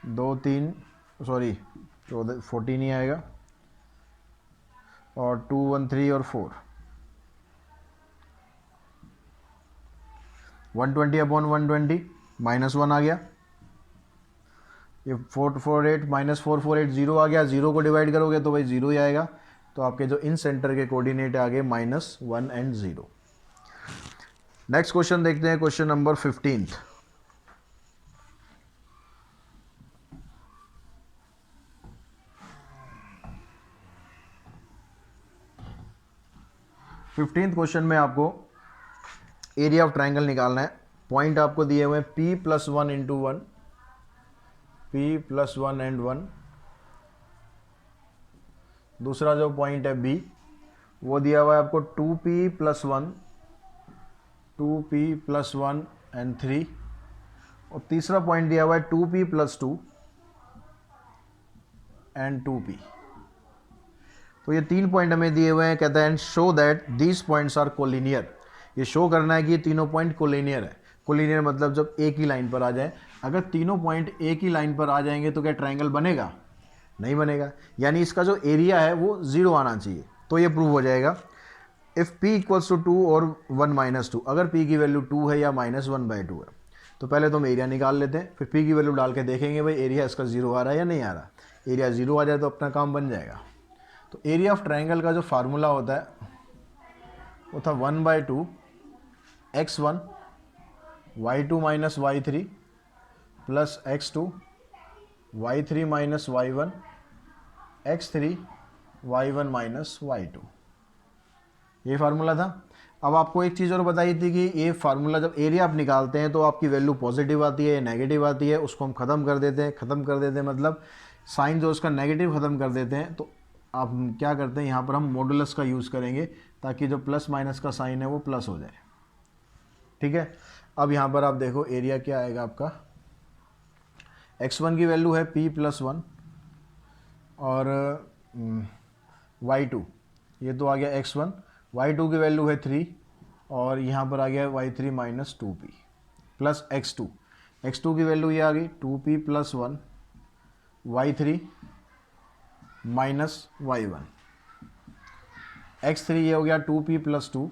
S1: 2 3 सॉरी 14 ही आएगा और 2 1 3 और 4 120 अपॉन 120 -1 आ गया। ये 448 -448 0 आ गया। 0 को डिवाइड करोगे तो भाई 0 ही आएगा। तो आपके जो इन सेंटर के कोऑर्डिनेट आ गए -1 एंड 0। नेक्स्ट क्वेश्चन देखते हैं, क्वेश्चन नंबर 15। क्वेश्चन में आपको एरिया ऑफ ट्राइंगल निकालना है। पॉइंट आपको दिए हुए हैं P + 1 × 1, P + 1 and 1। दूसरा जो पॉइंट है B, वो दिया हुआ है आपको 2P + 1, 2P + 1 and 3। और तीसरा पॉइंट दिया हुआ है 2P + 2 and 2P। तो ये 3 पॉइंट हमें दिए हुए हैं। कहता है show that these points are collinear. ये शो करना है कि ये तीनों पॉइंट कोलिनियर है। कोलिनियर मतलब जब एक ही लाइन पर आ जाए। अगर तीनों पॉइंट एक ही लाइन पर आ जाएंगे तो क्या ट्रायंगल बनेगा? नहीं बनेगा। यानी इसका जो एरिया है वो 0 आना चाहिए, तो ये प्रूव हो जाएगा। इफ़ P = 2 और 1 - 2, अगर P की वैल्यू 2 है या -1/2 है, तो पहले तो हम एरिया निकाल लेते हैं, फिर P की वैल्यू डाल के देखेंगे भाई एरिया इसका 0 आ रहा है या नहीं आ रहा। एरिया 0 आ जाए तो अपना काम बन जाएगा। तो एरिया ऑफ ट्रायंगल का जो फार्मूला होता है वो था 1/2 x1 y2 - y3 + x2 y3 - y1 x3 y1 - y2। ये फार्मूला था। अब आपको एक चीज़ और बताई थी कि ये फार्मूला जब एरिया आप निकालते हैं तो आपकी वैल्यू पॉजिटिव आती है या नेगेटिव आती है, उसको हम ख़त्म कर देते हैं। ख़त्म कर देते हैं मतलब साइन जो उसका नेगेटिव ख़त्म कर देते हैं। तो आप क्या करते हैं, यहाँ पर हम मॉडुलस का यूज़ करेंगे ताकि जो प्लस माइनस का साइन है वो प्लस हो जाए। ठीक है। अब यहाँ पर आप देखो एरिया क्या आएगा आपका। x1 की वैल्यू है P + 1 और y2, ये तो आ गया x1। y2 की वैल्यू है 3 और यहाँ पर आ गया y3 - 2p plus x2। x2 की वैल्यू ये आ गई 2p + 1 y3 - y1। x3 ये हो गया 2p + 2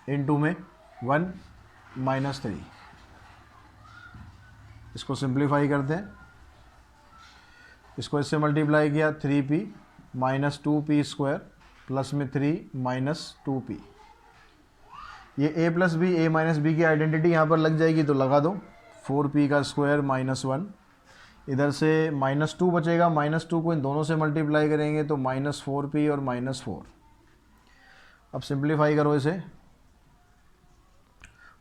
S1: इंटू में 1 - 3। इसको सिंप्लीफाई करते हैं। इसको इससे मल्टीप्लाई किया 3p - 2p² प्लस में 3 - 2p। ये a + b a - b की आइडेंटिटी यहाँ पर लग जाएगी तो लगा दो। 4p² - 1, इधर से -2 बचेगा। -2 को इन दोनों से मल्टीप्लाई करेंगे तो -4p और -4। अब सिंप्लीफाई करो इसे,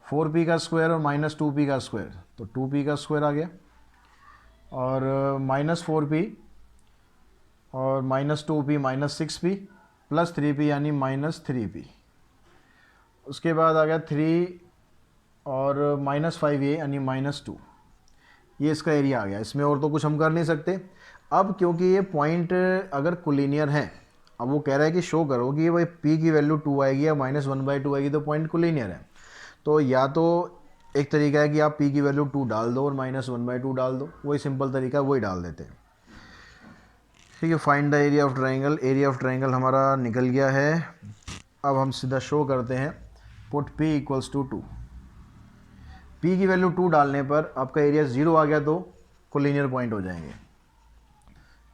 S1: 4p² और -2p², तो 2p² आ गया और -4p और -2p -6p प्लस 3p यानी -3p। उसके बाद आ गया 3 और -5 ये यानी -2। ये इसका एरिया आ गया। इसमें और तो कुछ हम कर नहीं सकते। अब क्योंकि ये पॉइंट अगर कोलिनियर है, अब वो कह रहा है कि शो करो कि भाई p की वैल्यू 2 आएगी या -1/2 आएगी तो पॉइंट कोलिनियर है। तो या तो एक तरीका है कि आप p की वैल्यू 2 डाल दो और -1/2 डाल दो, वही सिंपल तरीका वही डाल देते हैं। ठीक है। Find the area of triangle. Area of triangle हमारा निकल गया है। अब हम सीधा शो करते हैं। Put p = 2। p की वैल्यू 2 डालने पर आपका एरिया 0 आ गया तो कोलिनियर पॉइंट हो जाएंगे।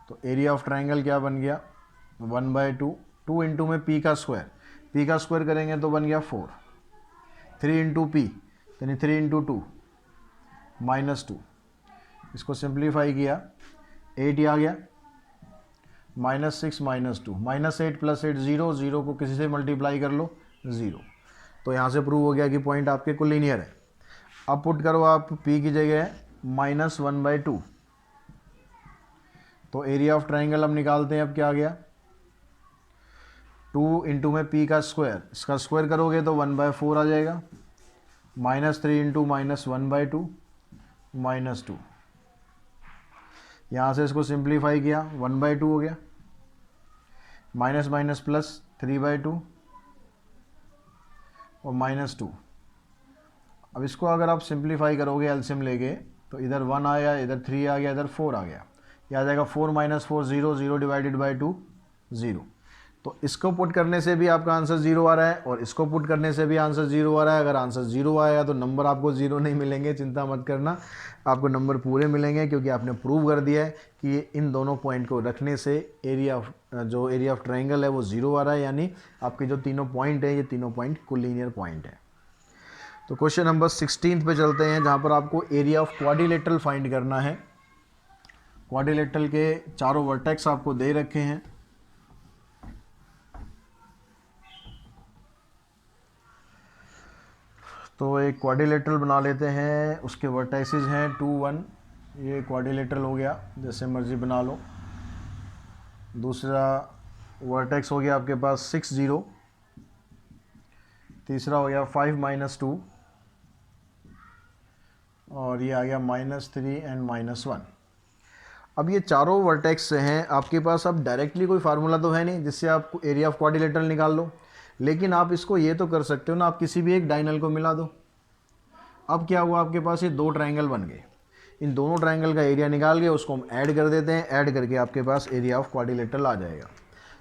S1: तो एरिया ऑफ ट्रायंगल क्या बन गया 1/2, 2 इंटू में p का स्क्वायर करेंगे तो बन गया 4, 3 इंटू p यानी 3 इंटू 2 -2। इसको सिंप्लीफाई किया 8 ही आ गया। -6 -2 -8 + 8 0, 0 को किसी से मल्टीप्लाई कर लो 0। तो यहाँ से प्रूव हो गया कि पॉइंट आपके कोलिनियर है। अब पुट करो आप p की जगह -1/2। तो एरिया ऑफ ट्रायंगल हम निकालते हैं। अब क्या आ गया 2 इंटू में p का स्क्वायर, इसका स्क्वायर करोगे तो 1/4 आ जाएगा। -3 इंटू -1/2 -2। यहाँ से इसको सिंप्लीफाई किया 1/2 हो गया। माइनस माइनस प्लस 3/2 और -2। अब इसको अगर आप सिंप्लीफाई करोगे एलसीएम लेके तो इधर 1 आया, इधर 3 आ गया, इधर 4 आ गया। यह आ जाएगा 4 - 4 0, 0 डिवाइडेड बाई 2 0। तो इसको पुट करने से भी आपका आंसर 0 आ रहा है और इसको पुट करने से भी आंसर 0 आ रहा है। अगर आंसर 0 आएगा तो नंबर आपको 0 नहीं मिलेंगे, चिंता मत करना, आपको नंबर पूरे मिलेंगे क्योंकि आपने प्रूव कर दिया है कि इन दोनों पॉइंट को रखने से एरिया ऑफ ट्रायंगल है वो 0 आ रहा है। यानी आपके जो तीनों पॉइंट है ये तीनों पॉइंट कोलिनियर पॉइंट है। तो क्वेश्चन नंबर 16 पे चलते हैं जहाँ पर आपको एरिया ऑफ क्वाड्रिलेटरल फाइंड करना है। क्वाड्रिलेटरल के चारों वर्टेक्स आपको दे रखे हैं। तो एक क्वाड्रिलेटरल बना लेते हैं, उसके वर्टेक्सेस हैं 2 1, ये क्वाड्रिलेटरल हो गया, जैसे मर्जी बना लो। दूसरा वर्टेक्स हो गया आपके पास 6 0, तीसरा हो गया 5 -2, और ये आ गया -3 एंड -1। अब ये चारों वर्टेक्स हैं आपके पास। अब डायरेक्टली कोई फार्मूला तो है नहीं जिससे आप एरिया ऑफ क्वाड्रिलेटरल निकाल लो, लेकिन आप इसको ये तो कर सकते हो ना, आप किसी भी एक डायगोनल को मिला दो। अब क्या हुआ, आपके पास ये 2 ट्रायंगल बन गए, इन दोनों ट्रायंगल का एरिया निकाल के उसको हम ऐड कर देते हैं, ऐड करके आपके पास एरिया ऑफ क्वाड्रिलेटरल आ जाएगा।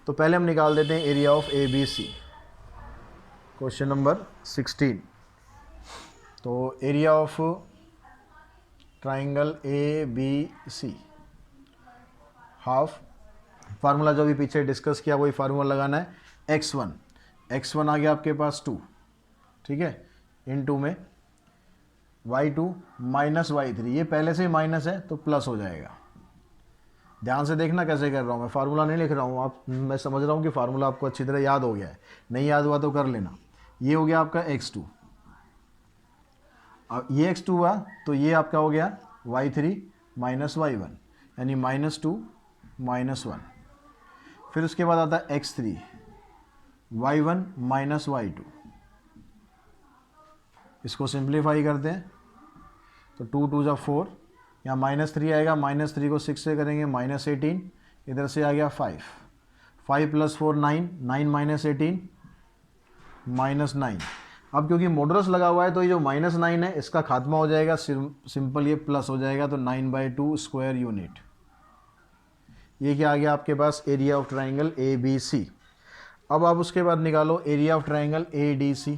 S1: तो पहले हम निकाल देते हैं area of ABC, question number 16। तो area of triangle ABC, half, formula जो भी पीछे डिस्कस किया वही फार्मूला लगाना है, x1 आ गया आपके पास 2, ठीक है, इन 2 में y2 माइनस y3, ये पहले से ही माइनस है तो प्लस हो जाएगा। ध्यान से देखना कैसे कर रहा हूँ मैं, फार्मूला नहीं लिख रहा हूँ, आप, मैं समझ रहा हूँ कि फार्मूला आपको अच्छी तरह याद हो गया है, नहीं याद हुआ तो कर लेना। ये हो गया आपका x2, अब ये x2 हुआ तो ये आपका हो गया y3 माइनस y1, यानी -2 -1। फिर उसके बाद आता है x3, y1 माइनस y2, इसको सिंप्लीफाई करते हैं तो 2 2 जा 4, यहाँ -3 आएगा, -3 को 6 से करेंगे -18, इधर से आ गया 5 + 4 9, 9 - 18 -9। अब क्योंकि मॉडुलस लगा हुआ है तो ये जो -9 है इसका खात्मा हो जाएगा, सिंपल ये प्लस हो जाएगा, तो 9/2 स्क्वायर यूनिट। ये क्या आ गया आपके पास, एरिया ऑफ ट्रायंगल ABC। अब आप उसके बाद निकालो area of triangle ADC।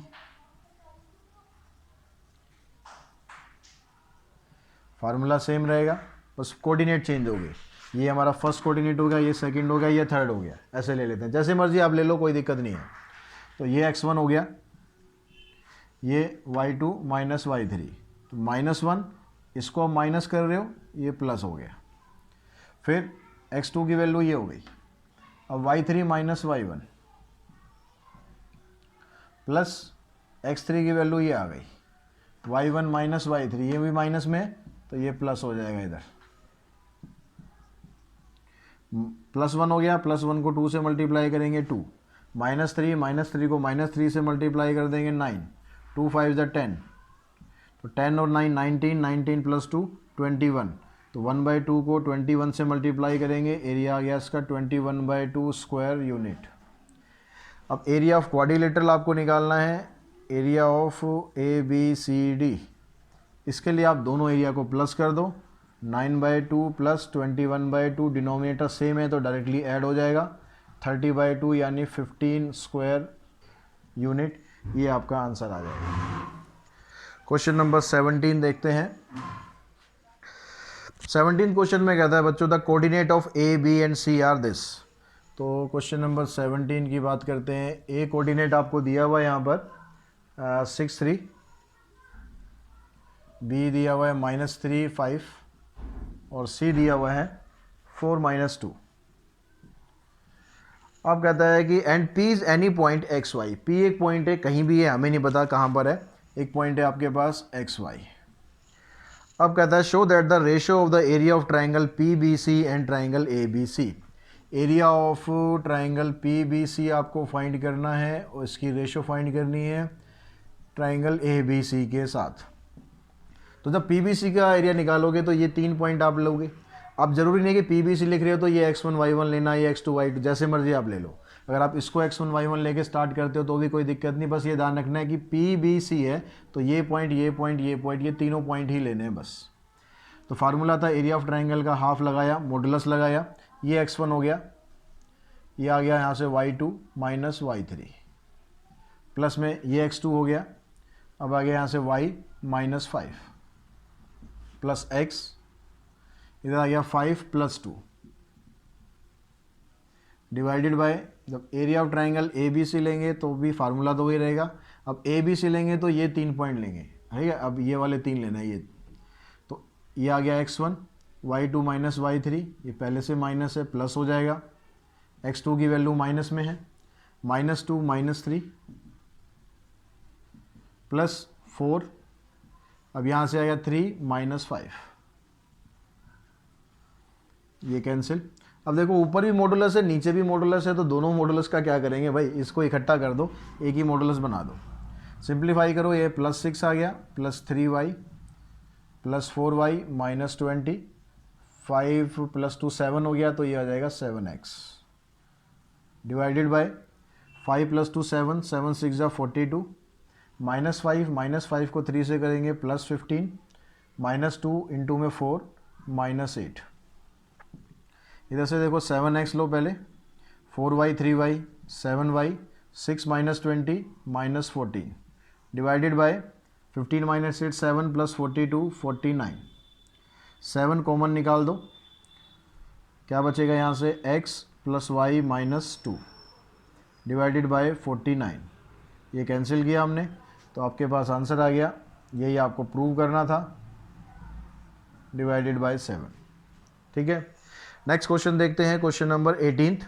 S1: Formula same रहेगा, बस कोऑर्डिनेट चेंज हो गए, ये हमारा फर्स्ट कोऑर्डिनेट हो गया, ये सेकंड हो गया, ये थर्ड हो गया, ऐसे ले लेते हैं, जैसे मर्जी आप ले लो, कोई दिक्कत नहीं है। तो ये x1 हो गया, ये y2 माइनस y3, तो -1, इसको आप माइनस कर रहे हो, ये प्लस हो गया। फिर x2 की वैल्यू ये हो गई, अब y3 minus y1 plus x3 की वैल्यू ये आ गई, y1 माइनस y3, ये भी माइनस में है तो ये प्लस हो जाएगा, इधर +1 हो गया, +1 को 2 से मल्टीप्लाई करेंगे 2, -3 को -3 से मल्टीप्लाई कर देंगे 9, 2 5 = 10, तो 10 और 9 19, 19 + 2 21, तो 1/2 को 21 से मल्टीप्लाई करेंगे, एरिया आ गया इसका 21/2 स्क्वायर यूनिट। अब एरिया ऑफ क्वाड्रिलेटरल आपको निकालना है, एरिया ऑफ ABCD। इसके लिए आप दोनों एरिया को प्लस कर दो, 9/2 + 21/2, डिनोमिनेटर सेम है तो डायरेक्टली ऐड हो जाएगा, 30/2 यानी 15 स्क्वायर यूनिट। ये आपका आंसर आ जाएगा। क्वेश्चन नंबर 17 देखते हैं। 17 क्वेश्चन में कहता है बच्चों, the coordinate of A, B and C are this. तो क्वेश्चन नंबर 17 की बात करते हैं। ए कोऑर्डिनेट आपको दिया हुआ है यहाँ पर 6 3, बी दिया हुआ है -3 5, और सी दिया हुआ है 4 -2। अब कहता है कि and P is any point x y, P एक पॉइंट है, कहीं भी है, हमें नहीं पता कहाँ पर है, एक पॉइंट है आपके पास एक्स वाई। अब कहता है show that the ratio of the area of triangle P B C and triangle A B C. Area of triangle P B C आपको फाइंड करना है और इसकी रेशियो फाइंड करनी है ट्राइंगल ए बी सी के साथ। तो जब पी बी सी का एरिया निकालोगे तो ये 3 पॉइंट आप लोगे। अब जरूरी नहीं कि पी बी सी लिख रहे हो तो ये x1 y1 लेना, ये x2 y2, जैसे मर्जी आप ले लो। अगर आप इसको x1 y1 लेके स्टार्ट करते हो तो भी कोई दिक्कत नहीं, बस ये ध्यान रखना है कि पी बी सी है तो ये पॉइंट ये पॉइंट ये पॉइंट ये तीनों पॉइंट ही लेने हैं बस। तो फार्मूला था एरिया ऑफ ट्राइंगल का, हाफ लगाया, मॉडुलस लगाया, ये x1 हो गया, ये आ गया यहाँ से y2 माइनस y3, प्लस में ये x2 हो गया, अब आ गया यहाँ से y माइनस 5 प्लस x, इधर आ गया 5 + 2 डिवाइडेड बाय, जब area of triangle A B C लेंगे तो भी फार्मूला तो वही रहेगा। अब ए बी सी लेंगे तो ये 3 पॉइंट लेंगे, ठीक है, अब ये वाले 3 लेना है ये। तो ये आ गया x1 y2 माइनस y3, ये पहले से माइनस है, प्लस हो जाएगा, x2 की वैल्यू माइनस में है, -2 -3 प्लस 4, अब यहाँ से आएगा 3 -5, ये कैंसिल। अब देखो ऊपर भी मॉडुलस है नीचे भी मॉडुलस है, तो दोनों मॉडुलस का क्या करेंगे भाई, इसको इकट्ठा कर दो, एक ही मॉडुलस बना दो। सिंप्लीफाई करो, ये +6 आ गया, +3y +4y -20, 5 + 2 7 हो गया, तो ये आ जाएगा 7x डिवाइडेड बाय 5 + 2 7, 7 6 जा 42, -5 को 3 से करेंगे +15, -2 इंटू में 4 -8। इधर से देखो 7x लो पहले, 4y 3y 7y 6 -20 -14 divided by 15 -8 7 + 42 49, 7 common निकाल दो, क्या बचेगा यहाँ से x + y -2 डिवाइडेड बाय 49, ये कैंसिल किया हमने, तो आपके पास आंसर आ गया, यही आपको प्रूव करना था, डिवाइडेड बाय 7। ठीक है, नेक्स्ट क्वेश्चन देखते हैं, क्वेश्चन नंबर 18।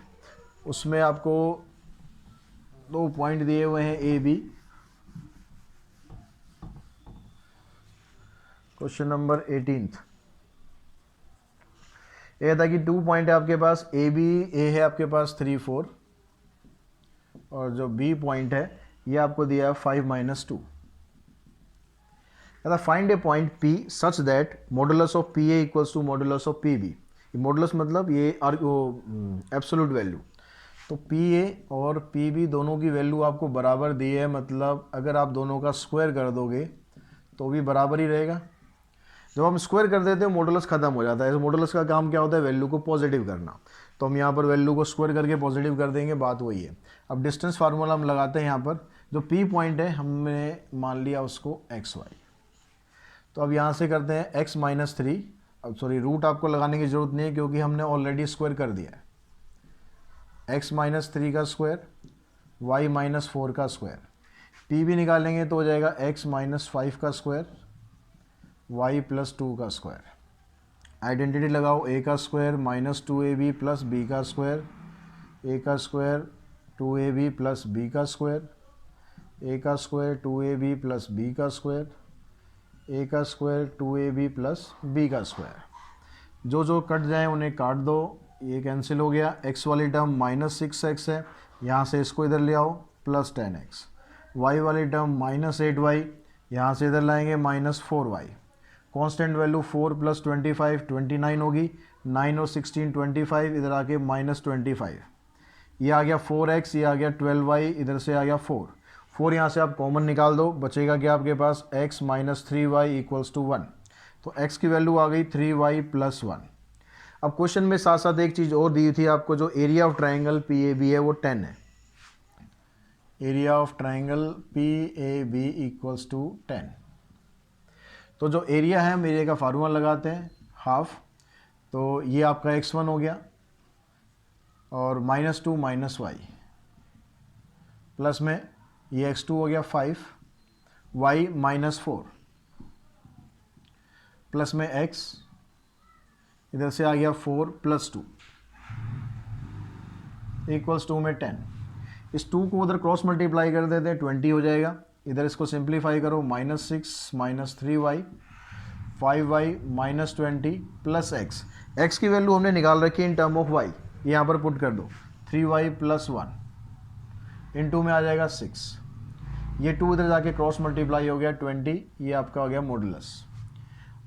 S1: उसमें आपको 2 पॉइंट दिए हुए हैं ए बी। क्वेश्चन नंबर 18 ये था कि 2 पॉइंट है आपके पास, ए बी, ए है आपके पास 3 4, और जो बी पॉइंट है ये आपको दिया है 5 -2। कहता find a point P such that modulus of P A equals to modulus of P B. Modulus मतलब ये एब्सोल्यूट वैल्यू, तो पी ए और पी बी दोनों की वैल्यू आपको बराबर दी है, मतलब अगर आप दोनों का स्क्वायर कर दोगे तो भी बराबर ही रहेगा। जब हम स्क्वायर कर देते हैं मॉडुलस खत्म हो जाता है। मॉडुलस का काम क्या होता है, वैल्यू को पॉजिटिव करना, तो हम यहाँ पर वैल्यू को स्क्वायर करके पॉजिटिव कर देंगे, बात वही है। अब डिस्टेंस फार्मूला हम लगाते हैं यहाँ पर, जो पी पॉइंट है हमने मान लिया उसको एक्स वाई, तो अब यहाँ से करते हैं x -3, अब सॉरी रूट आपको लगाने की ज़रूरत नहीं है क्योंकि हमने ऑलरेडी स्क्वायर कर दिया है। x -3 का स्क्वायर, y -4 का स्क्वायर, p भी निकालेंगे तो हो जाएगा x -5 का स्क्वायर, y + 2 का स्क्वायर। आइडेंटिटी लगाओ, a का स्क्वायर -2ab + b का स्क्वायर, a का स्क्वायर 2ab + b का स्क्वायर, a का स्क्वायर 2ab + b का स्क्वायर, a का स्क्वायर 2ab + b का स्क्वायर। जो जो कट जाए उन्हें काट दो, ये कैंसिल हो गया। x वाली टर्म -6x है, यहाँ से इसको इधर ले आओ +10x। y वाली टर्म -8y, यहाँ से इधर लाएंगे -4y। कांस्टेंट वैल्यू 4 + 25 29 होगी, 9 और 16 25, इधर आके -25, ये आ गया 4x, ये आ गया 12y, इधर से आ गया 4 यहाँ से आप कॉमन निकाल दो, बचेगा क्या आपके पास x -3y = 1, तो x की वैल्यू आ गई 3y + 1। अब क्वेश्चन में साथ साथ एक चीज़ और दी थी आपको, जो area of triangle P A B है वो 10 है। Area of triangle P A B = 10। तो जो एरिया है हम एरिया का फार्मूला लगाते हैं हाफ, तो ये आपका x1 हो गया, और -2 -y प्लस में ये x2 हो गया 5, y -4 प्लस में x, इधर से आ गया 4 + 2 = 2 में 10। इस 2 को उधर क्रॉस मल्टीप्लाई कर देते हैं, 20 हो जाएगा। इधर इसको सिंप्लीफाई करो, -6 -3y 5y -20 + x। x की वैल्यू हमने निकाल रखी है इन टर्म ऑफ y, ये यहाँ पर पुट कर दो, 3y + 1 इंटू में आ जाएगा 6, ये 2 इधर जाके क्रॉस मल्टीप्लाई हो गया 20, ये आपका हो गया मॉडुलस।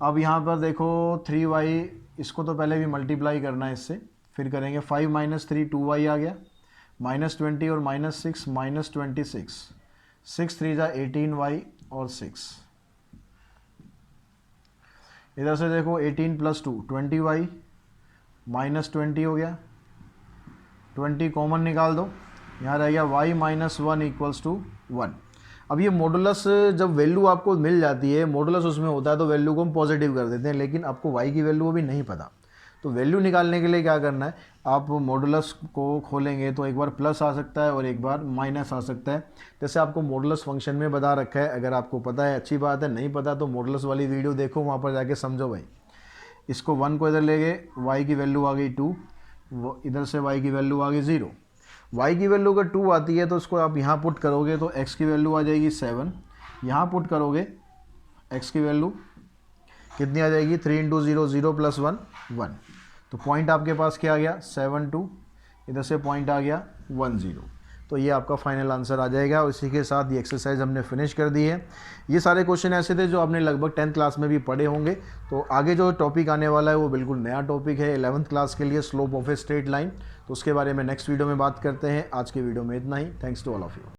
S1: अब यहाँ पर देखो 3y, इसको तो पहले भी मल्टीप्लाई करना है इससे, फिर करेंगे 5 - 3 2y आ गया, -20 और -6 -26, 6 3 जा 18y और 6। इधर से देखो 18 + 2 20y -20 हो गया, 20 कॉमन निकाल दो, यहाँ रह गया y -1 = 1। अब ये मॉडुलस जब वैल्यू आपको मिल जाती है, मॉडुलस उसमें होता है तो वैल्यू को हम पॉजिटिव कर देते हैं, लेकिन आपको y की वैल्यू अभी नहीं पता, तो वैल्यू निकालने के लिए क्या करना है, आप मॉडुलस को खोलेंगे तो एक बार प्लस आ सकता है और एक बार माइनस आ सकता है। जैसे आपको मॉडुलस फंक्शन में बता रखा है, अगर आपको पता है अच्छी बात है, नहीं पता तो मॉडुलस वाली वीडियो देखो, वहाँ पर जाके समझो भाई। इसको 1 को इधर ले गए, y की वैल्यू आ गई 2, इधर से y की वैल्यू आ गई 0। y की वैल्यू अगर 2 आती है तो उसको आप यहाँ पुट करोगे तो x की वैल्यू आ जाएगी 7, यहाँ पुट करोगे x की वैल्यू कितनी आ जाएगी, 3 इंटू 0 0 प्लस 1 1। तो पॉइंट आपके पास क्या आ गया 7 2, इधर से पॉइंट आ गया 1 0। तो ये आपका फाइनल आंसर आ जाएगा। और इसी के साथ ये एक्सरसाइज हमने फिनिश कर दी है। ये सारे क्वेश्चन ऐसे थे जो आपने लगभग 10th क्लास में भी पढ़े होंगे। तो आगे जो टॉपिक आने वाला है वो बिल्कुल नया टॉपिक है 11th क्लास के लिए, slope of a straight line. तो उसके बारे में नेक्स्ट वीडियो में बात करते हैं। आज के वीडियो में इतना ही। Thanks to all of you.